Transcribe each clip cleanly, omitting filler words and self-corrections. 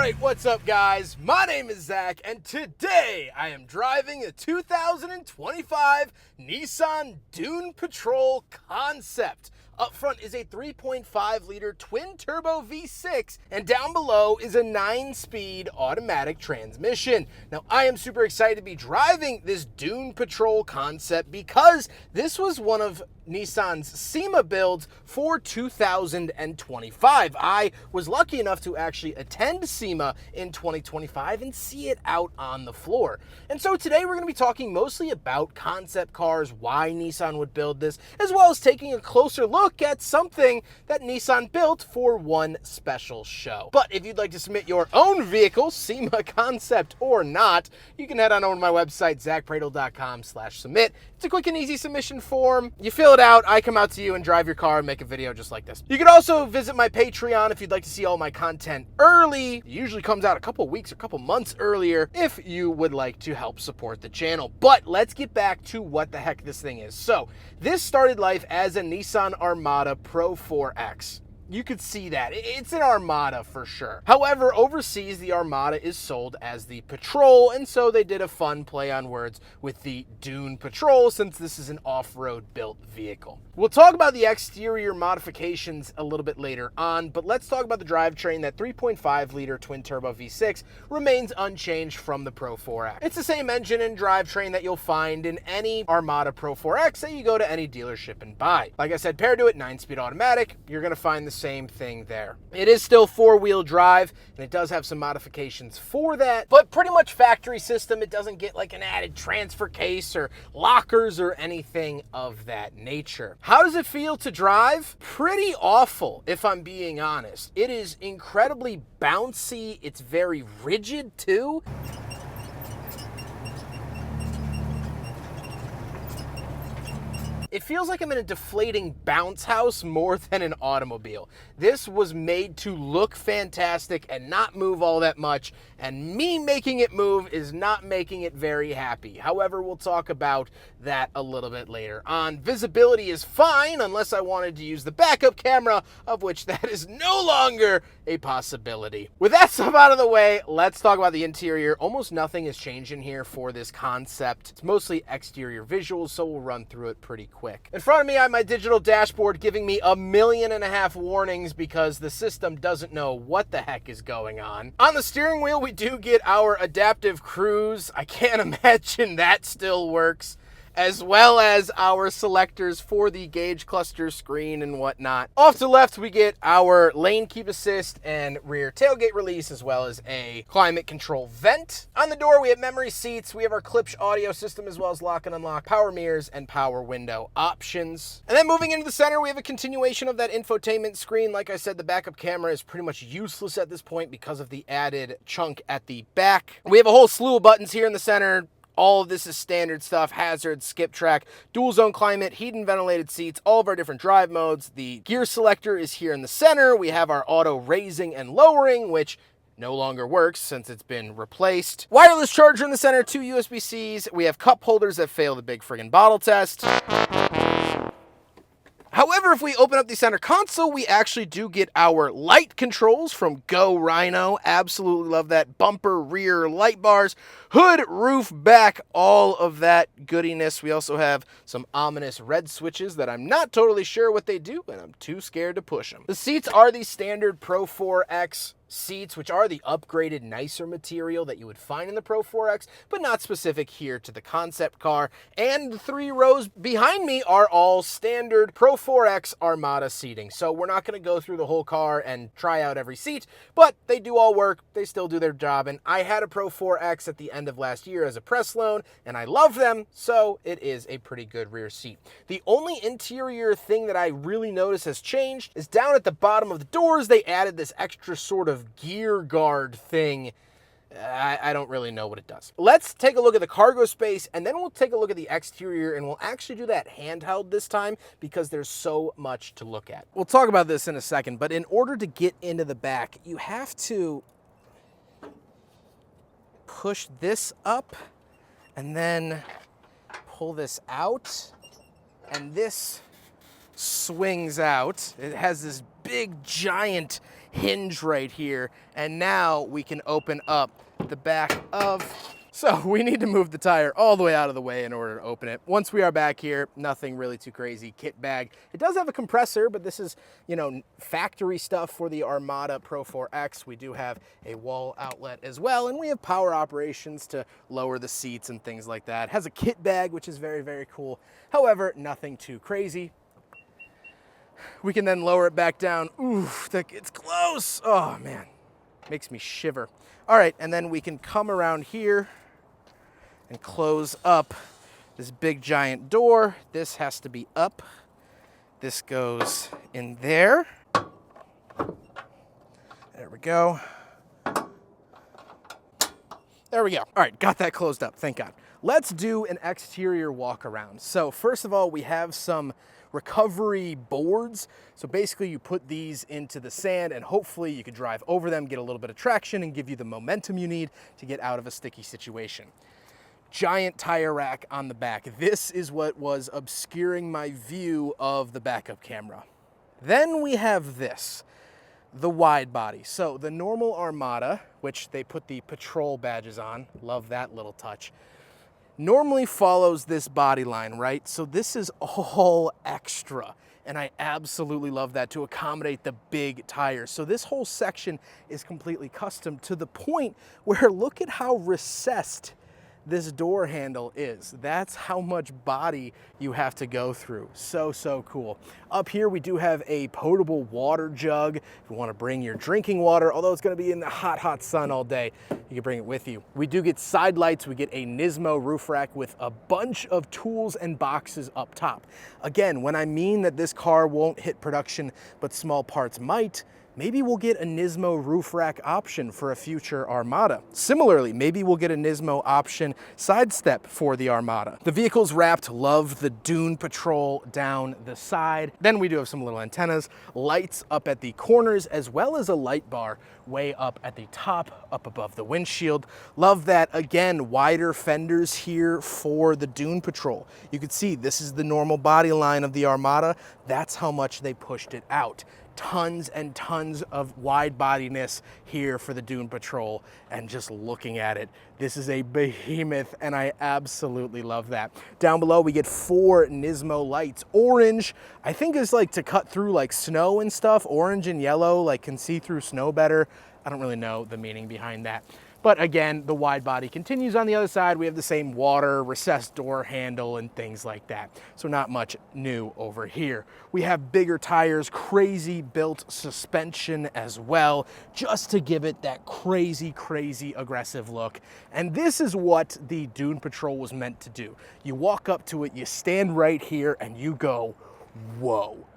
Alright, what's up guys? My name is Zach, and today I am driving a 2025 Nissan Dune Patrol Concept. Up front is a 3.5 liter twin turbo V6, and down below is a 9-speed automatic transmission. Now, I am super excited to be driving this Dune Patrol Concept because this was one of Nissan's SEMA builds for 2025. I was lucky enough to actually attend SEMA in 2025 and see it out on the floor. And so today we're going to be talking mostly about concept cars, why Nissan would build this, as well as taking a closer look at something that Nissan built for one special show. But if you'd like to submit your own vehicle, SEMA concept or not, you can head on over to my website, zackpradel.com/submit. It's a quick and easy submission form. You fill it out, I come out to you and drive your car and make a video just like this. You can also visit my Patreon if you'd like to see all my content early. It usually comes out a couple weeks or a couple months earlier if you would like to help support the channel. But let's get back to what the heck this thing is. So this started life as a Nissan Armada Pro 4X. You could see that. It's an Armada for sure. However, overseas, the Armada is sold as the Patrol, and so they did a fun play on words with the Dune Patrol since this is an off-road built vehicle. We'll talk about the exterior modifications a little bit later on, but let's talk about the drivetrain. That 3.5 liter twin turbo V6 remains unchanged from the Pro 4X. It's the same engine and drivetrain that you'll find in any Armada Pro 4X that you go to any dealership and buy. Like I said, paired to it, 9-speed automatic, you're gonna find the same thing there. It is still 4-wheel drive, and it does have some modifications for that, but pretty much factory system. It doesn't get like an added transfer case or lockers or anything of that nature. How does it feel to drive? Pretty awful, if I'm being honest. It is incredibly bouncy. It's very rigid too. It feels like I'm in a deflating bounce house more than an automobile. This was made to look fantastic and not move all that much, and me making it move is not making it very happy. However, we'll talk about that a little bit later on. Visibility is fine unless I wanted to use the backup camera, of which that is no longer a possibility. With that stuff out of the way, let's talk about the interior. Almost nothing has changed in here for this concept. It's mostly exterior visuals, so we'll run through it pretty quick. In front of me, I have my digital dashboard giving me 1.5 million warnings because the system doesn't know what the heck is going on. On the steering wheel, we do get our adaptive cruise. I can't imagine that still works, as well as our selectors for the gauge cluster screen and whatnot. Off to the left, we get our lane keep assist and rear tailgate release, as well as a climate control vent. On the door, we have memory seats. We have our Klipsch audio system, as well as lock and unlock, power mirrors, and power window options. And then moving into the center, we have a continuation of that infotainment screen. Like I said, the backup camera is pretty much useless at this point because of the added chunk at the back. We have a whole slew of buttons here in the center. All of this is standard stuff: hazard, skip track, dual zone climate, heated and ventilated seats, all of our different drive modes. The gear selector is here in the center. We have our auto raising and lowering, which no longer works since it's been replaced. Wireless charger in the center, 2 USB-Cs. We have cup holders that fail the big friggin' bottle test. However, if we open up the center console, we actually do get our light controls from Go Rhino. Absolutely love that. Bumper, rear, light bars, hood, roof, back, all of that goodiness. We also have some ominous red switches that I'm not totally sure what they do, and I'm too scared to push them. The seats are the standard Pro 4X seats, which are the upgraded, nicer material that you would find in the Pro 4X, but not specific here to the concept car. And the 3 rows behind me are all standard Pro 4X Armada seating. So we're not going to go through the whole car and try out every seat, but they do all work. They still do their job. And I had a Pro 4X at the end of last year as a press loan, and I love them, so it is a pretty good rear seat. The only interior thing that I really notice has changed is down at the bottom of the doors. They added this extra sort of gear guard thing. I don't really know what it does. Let's take a look at the cargo space, and then we'll take a look at the exterior, and we'll actually do that handheld this time because there's so much to look at. We'll talk about this in a second, but in order to get into the back, you have to push this up and then pull this out, and this swings out. It has this big giant hinge right here, and now we can open up the back of. So we need to move the tire all the way out of the way in order to open it. Once we are back here, nothing really too crazy. Kit bag. It does have a compressor, but this is, you know, factory stuff for the Armada Pro 4X. We do have a wall outlet as well, and we have power operations to lower the seats and things like that. It has a kit bag, which is very, very cool. However, nothing too crazy. We can then lower it back down. Ooh, it's close. Oh man, makes me shiver. All right, and then we can come around here and close up this big giant door. This has to be up. This goes in there. There we go. There we go. All right, got that closed up, thank God. Let's do an exterior walk around. So first of all, we have some recovery boards. So basically you put these into the sand and hopefully you can drive over them, get a little bit of traction and give you the momentum you need to get out of a sticky situation. Giant tire rack on the back. This is what was obscuring my view of the backup camera. Then we have this, the wide body. So the normal Armada, which they put the patrol badges on, love that little touch, normally follows this body line, right? So this is all extra. And I absolutely love that to accommodate the big tires. So this whole section is completely custom to the point where look at how recessed this door handle is. That's how much body you have to go through. So, so cool. Up here, we do have a potable water jug. If you want to bring your drinking water, although it's going to be in the hot, hot sun all day, you can bring it with you. We do get side lights. We get a Nismo roof rack with a bunch of tools and boxes up top. Again, when I mean that this car won't hit production, but small parts might, maybe we'll get a Nismo roof rack option for a future Armada. Similarly, maybe we'll get a Nismo option side step for the Armada. The vehicle's wrapped, love the Dune Patrol down the side. Then we do have some little antennas, lights up at the corners, as well as a light bar way up at the top, up above the windshield. Love that, again, wider fenders here for the Dune Patrol. You can see this is the normal body line of the Armada. That's how much they pushed it out. Tons and tons of wide bodiness here for the Dune Patrol, and just looking at it, this is a behemoth and I absolutely love that. Down below we get 4 Nismo lights. Orange, I think is like to cut through like snow and stuff. Orange and yellow like can see through snow better. I don't really know the meaning behind that. But again, the wide body continues on the other side. We have the same water, recessed door handle, and things like that. So not much new over here. We have bigger tires, crazy built suspension as well, just to give it that crazy, crazy aggressive look. And this is what the Dune Patrol was meant to do. You walk up to it, you stand right here, and you go, whoa,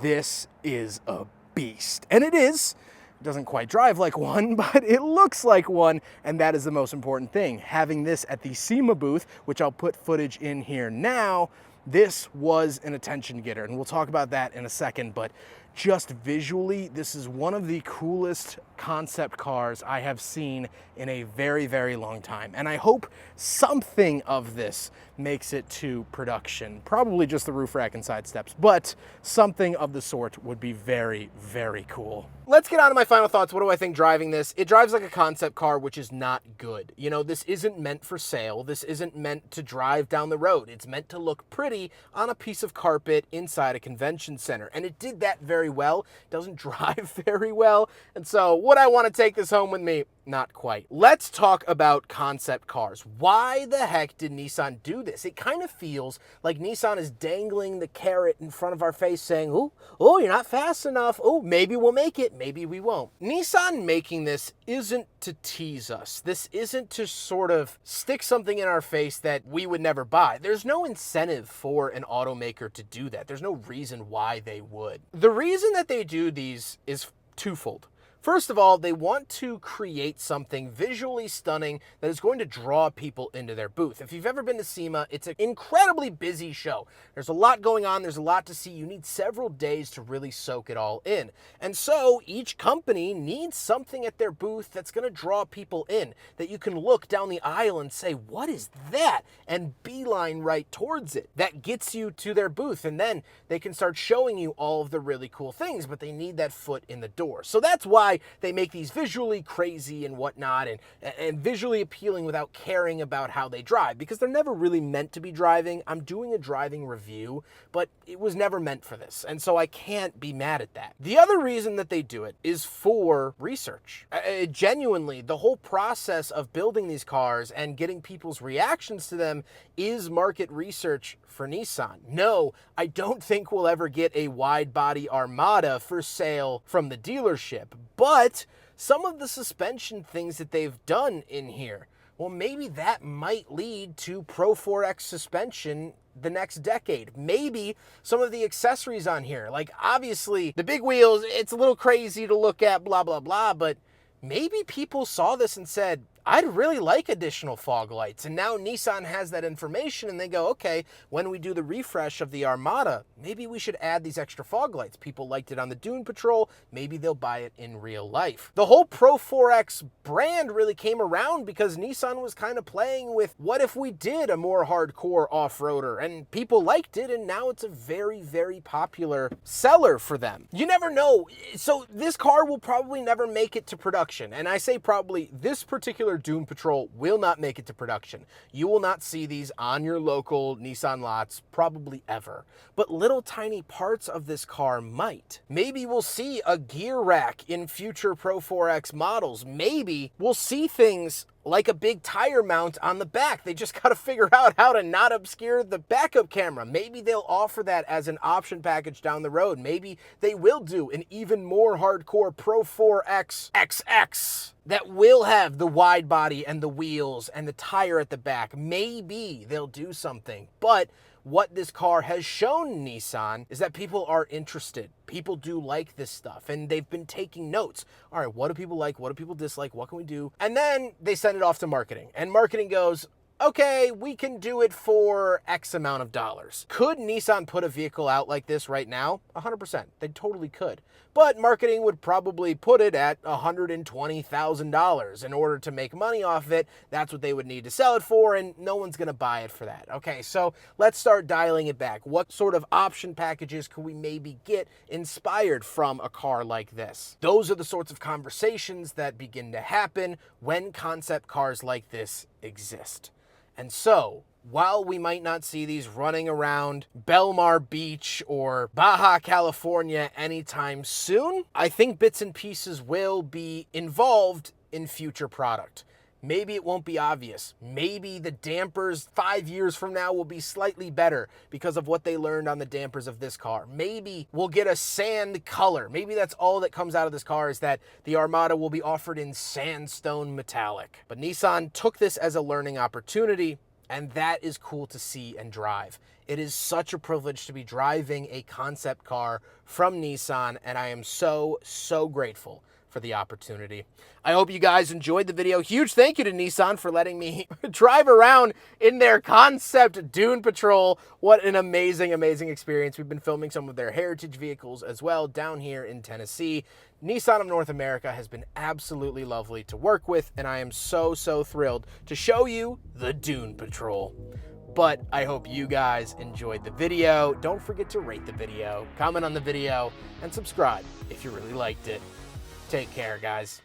this is a beast. And it is. It doesn't quite drive like one, but it looks like one, and that is the most important thing. Having this at the SEMA booth, which I'll put footage in here now, this was an attention getter, and we'll talk about that in a second, but just visually, this is one of the coolest concept cars I have seen in a very, very long time. And I hope something of this makes it to production. Probably just the roof rack and side steps, but something of the sort would be very, very cool. Let's get on to my final thoughts. What do I think driving this? It drives like a concept car, which is not good. You know, this isn't meant for sale. This isn't meant to drive down the road. It's meant to look pretty on a piece of carpet inside a convention center. And it did that very well. It doesn't drive very well. And so would I want to take this home with me? Not quite. Let's talk about concept cars. Why the heck did Nissan do this? It kind of feels like Nissan is dangling the carrot in front of our face saying, oh, you're not fast enough. Oh, maybe we'll make it. Maybe we won't. Nissan making this isn't to tease us. This isn't to sort of stick something in our face that we would never buy. There's no incentive for an automaker to do that. There's no reason why they would. The reason that they do these is twofold. First of all, they want to create something visually stunning that is going to draw people into their booth. If you've ever been to SEMA, it's an incredibly busy show. There's a lot going on, there's a lot to see. You need several days to really soak it all in. And so each company needs something at their booth that's going to draw people in, that you can look down the aisle and say, what is that? And beeline right towards it. That gets you to their booth, and then they can start showing you all of the really cool things, but they need that foot in the door. So that's why they make these visually crazy and whatnot, and visually appealing without caring about how they drive, because they're never really meant to be driving. I'm doing a driving review, but it was never meant for this, and so I can't be mad at that. The other reason that they do it is for research. Genuinely, the whole process of building these cars and getting people's reactions to them is market research for Nissan. No, I don't think we'll ever get a wide-body Armada for sale from the dealership, but some of the suspension things that they've done in here, well, maybe that might lead to Pro 4X suspension the next decade. Maybe some of the accessories on here, like obviously the big wheels, it's a little crazy to look at, blah, blah, blah, but maybe people saw this and said, I'd really like additional fog lights. And now Nissan has that information and they go, okay, when we do the refresh of the Armada, maybe we should add these extra fog lights. People liked it on the Dune Patrol. Maybe they'll buy it in real life. The whole Pro 4X brand really came around because Nissan was kind of playing with, what if we did a more hardcore off-roader? And people liked it, and now it's a very, very popular seller for them. You never know. So this car will probably never make it to production. And I say probably, this particular Dune Patrol will not make it to production. You will not see these on your local Nissan lots probably ever. But little tiny parts of this car might. Maybe we'll see a gear rack in future Pro 4X models. Maybe we'll see things like a big tire mount on the back. They just got to figure out how to not obscure the backup camera. Maybe they'll offer that as an option package down the road. Maybe they will do an even more hardcore Pro 4X XX that will have the wide body and the wheels and the tire at the back. Maybe they'll do something, but what this car has shown Nissan is that people are interested. People do like this stuff, and they've been taking notes. All right, what do people like? What do people dislike? What can we do? And then they send it off to marketing, and marketing goes, okay, we can do it for X amount of dollars. Could Nissan put a vehicle out like this right now? 100%. They totally could. But marketing would probably put it at $120,000 in order to make money off of it. That's what they would need to sell it for, and no one's going to buy it for that. Okay, so let's start dialing it back. What sort of option packages could we maybe get inspired from a car like this? Those are the sorts of conversations that begin to happen when concept cars like this exist. And so, while we might not see these running around Belmar Beach or Baja California anytime soon, I think bits and pieces will be involved in future product. Maybe it won't be obvious. Maybe the dampers 5 years from now will be slightly better because of what they learned on the dampers of this car. Maybe we'll get a sand color. Maybe that's all that comes out of this car, is that the Armada will be offered in sandstone metallic. But Nissan took this as a learning opportunity, and that is cool to see and drive. It is such a privilege to be driving a concept car from Nissan, and I am so, so grateful for the opportunity. I hope you guys enjoyed the video. Huge thank you to Nissan for letting me drive around in their concept Dune Patrol. What an amazing, amazing experience. We've been filming some of their heritage vehicles as well down here in Tennessee. Nissan of North America has been absolutely lovely to work with, and I am so, so thrilled to show you the Dune Patrol. But I hope you guys enjoyed the video. Don't forget to rate the video, comment on the video, and subscribe if you really liked it. Take care, guys.